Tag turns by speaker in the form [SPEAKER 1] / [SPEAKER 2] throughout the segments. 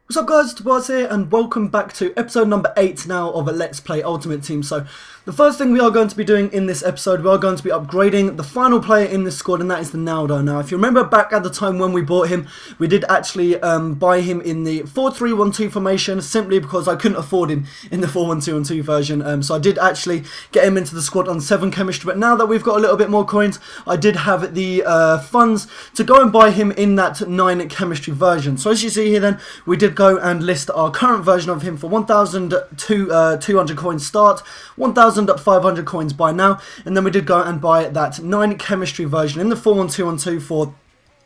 [SPEAKER 1] What's up guys, Tobias here and welcome back to episode number 8 now of a Let's Play Ultimate Team. So the first thing we are going to be doing in this episode, we are going to be upgrading the final player in this squad, and that is the Naldo. Now if you remember back at the time when we bought him, we did actually buy him in the 4-3-1-2 formation simply because I couldn't afford him in the 4-1-2-1-2 version. So I did actually get him into the squad on 7 chemistry, but now that we've got a little bit more coins, I did have the funds to go and buy him in that 9 chemistry version. So as you see here then, we did go and list our current version of him for 1,200 coins start, 1,500 coins buy now, and then we did go and buy that 9 chemistry version in the 4-1-2-1-2 for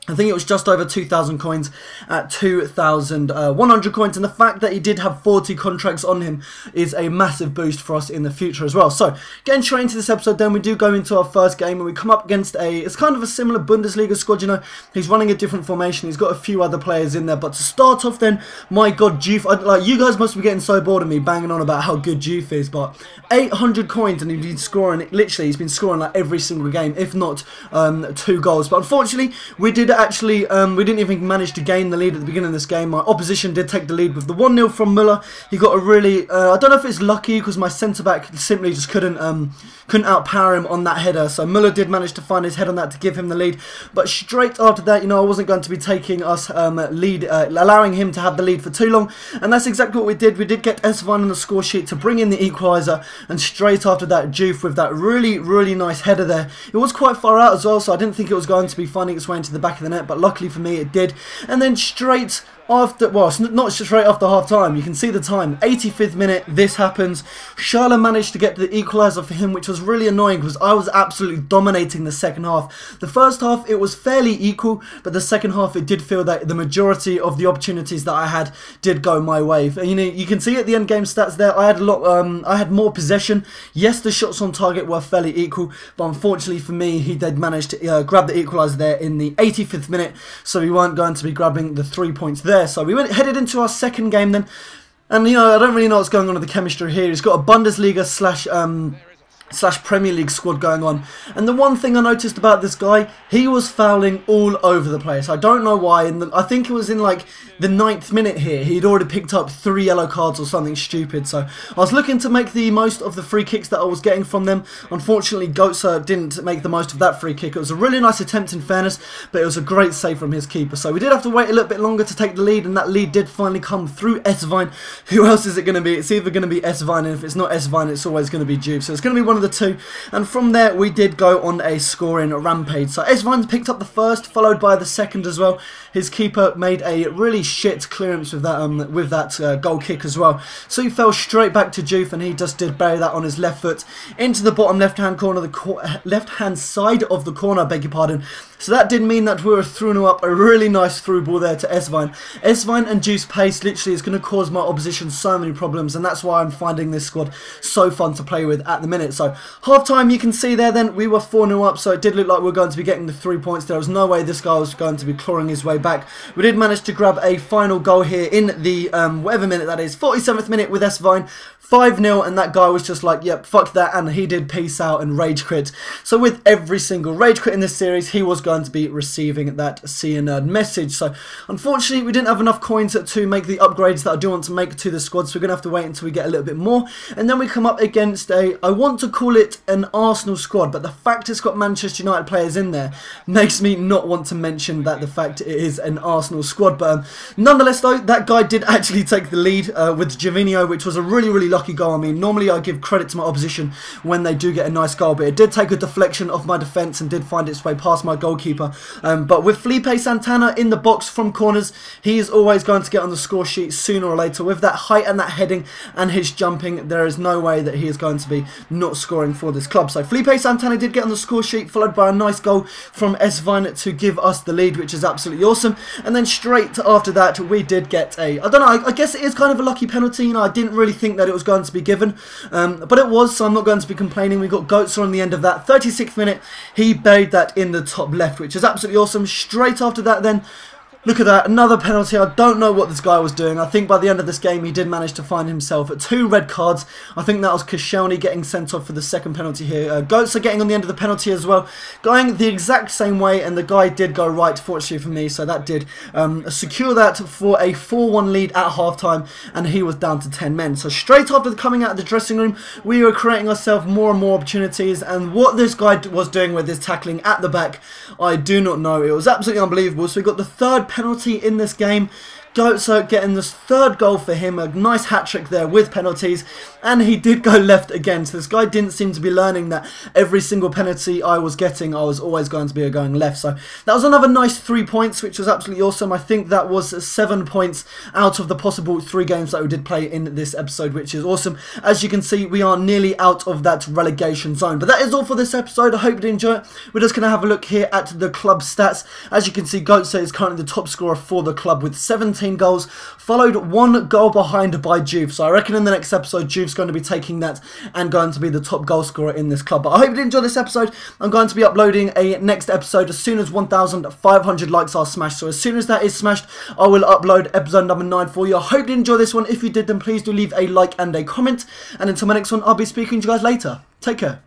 [SPEAKER 1] I think it was just over 2,000 coins at 2,100 coins, and the fact that he did have 40 contracts on him is a massive boost for us in the future as well. So, getting straight into this episode then, we do go into our first game and we come up against it's kind of a similar Bundesliga squad, you know. He's running a different formation, he's got a few other players in there, but to start off then, my god, Juve, like, you guys must be getting so bored of me banging on about how good Juve is, but 800 coins and he's been scoring, literally, he's been scoring like every single game, if not 2 goals, but unfortunately, we didn't even manage to gain the lead at the beginning of this game. My opposition did take the lead with the 1-0 from Muller. He got a really, I don't know if it's lucky because my centre-back simply just couldn't outpower him on that header. So Muller did manage to find his head on that to give him the lead. But straight after that, you know, I wasn't going to be taking us allowing him to have the lead for too long. And that's exactly what we did. We did get S1 on the score sheet to bring in the equaliser. And straight after that, Juve with that really nice header there. It was quite far out as well, so I didn't think it was going to be finding its way into the back of the net, but luckily for me it did. And then straight after, well, it's not straight after half time, you can see the time, 85th minute, this happens. Schala managed to get the equaliser for him, which was really annoying because I was absolutely dominating the second half. The first half it was fairly equal, but the second half it did feel that the majority of the opportunities that I had did go my way. And, you know, you can see at the end game stats there, I had I had more possession. Yes, the shots on target were fairly equal, but unfortunately for me, he did manage to grab the equaliser there in the 85th minute, so we weren't going to be grabbing the 3 points there. So we headed into our second game then, and you know, I don't really know what's going on with the chemistry here. He's got a Bundesliga slash Premier League squad going on, and the one thing I noticed about this guy, he was fouling all over the place. I don't know why, and I think it was in like the 9th minute here, he'd already picked up 3 yellow cards or something stupid. So I was looking to make the most of the free kicks that I was getting from them. Unfortunately, Goetze didn't make the most of that free kick. It was a really nice attempt in fairness, but it was a great save from his keeper. So we did have to wait a little bit longer to take the lead, and that lead did finally come through S-Vine. Who else is it going to be? It's either going to be S-Vine, and if it's not S-Vine, it's always going to be Juve. So it's going to be one of the two, and from there we did go on a scoring rampage. So S-Vine picked up the first, followed by the second as well. His keeper made a really shit clearance with that goal kick as well. So he fell straight back to Juve, and he just did bury that on his left foot into the bottom left-hand corner, left-hand side of the corner, I beg your pardon. So that did mean that we were throwing up a really nice through ball there to S-Vine. S-Vine and Juice pace literally is going to cause my opposition so many problems, and that's why I'm finding this squad so fun to play with at the minute. So half time, you can see there then we were 4-0 up, so it did look like we were going to be getting the 3 points. There was no way this guy was going to be clawing his way back. We did manage to grab a final goal here in the whatever minute that is, 47th minute with S-Vine. 5-0, and that guy was just like, yep, fuck that, and he did peace out and rage quit. So with every single rage quit in this series, he was going to be receiving that See a Nerd message. So unfortunately, we didn't have enough coins to make the upgrades that I do want to make to the squad, so we're going to have to wait until we get a little bit more. And then we come up against I want to call it an Arsenal squad, but the fact it's got Manchester United players in there makes me not want to mention that the fact it is an Arsenal squad. But nonetheless though, that guy did actually take the lead with Javinho, which was a really lucky goal. I mean, normally I give credit to my opposition when they do get a nice goal, but it did take a deflection off my defence and did find its way past my goalkeeper. But with Felipe Santana in the box from corners, he is always going to get on the score sheet sooner or later. With that height and that heading and his jumping, there is no way that he is going to be not scoring for this club. So Felipe Santana did get on the score sheet, followed by a nice goal from S-Vine to give us the lead, which is absolutely awesome. And then straight after that, we did get I don't know, I guess it is kind of a lucky penalty. You know, I didn't really think that it was going to be given, but it was, so I'm not going to be complaining. We got Goetze on the end of that. 36th minute, he buried that in the top left, which is absolutely awesome. Straight after that then, Look at that, another penalty. I don't know what this guy was doing. I think by the end of this game, he did manage to find himself at 2 red cards. I think that was Koscielny getting sent off for the second penalty here. Goats are getting on the end of the penalty as well, going the exact same way, and the guy did go right, fortunately for me, so that did secure that for a 4-1 lead at halftime, and he was down to 10 men. So straight after coming out of the dressing room, we were creating ourselves more and more opportunities, and what this guy was doing with his tackling at the back, I do not know. It was absolutely unbelievable. So we got the third penalty in this game. Goats getting this third goal for him, a nice hat-trick there with penalties, and he did go left again, so this guy didn't seem to be learning that every single penalty I was getting, I was always going to be going left. So that was another nice 3 points, which was absolutely awesome. I think that was 7 points out of the possible 3 games that we did play in this episode, which is awesome. As you can see, we are nearly out of that relegation zone. But that is all for this episode. I hope you did enjoy it. We're just going to have a look here at the club stats. As you can see, Goats is currently the top scorer for the club with 17 goals, followed 1 goal behind by Juve. So I reckon in the next episode, Juve's going to be taking that and going to be the top goal scorer in this club. But I hope you did enjoy this episode. I'm going to be uploading a next episode as soon as 1,500 likes are smashed. So as soon as that is smashed, I will upload episode number 9 for you. I hope you did enjoy this one. If you did, then please do leave a like and a comment. And until my next one, I'll be speaking to you guys later. Take care.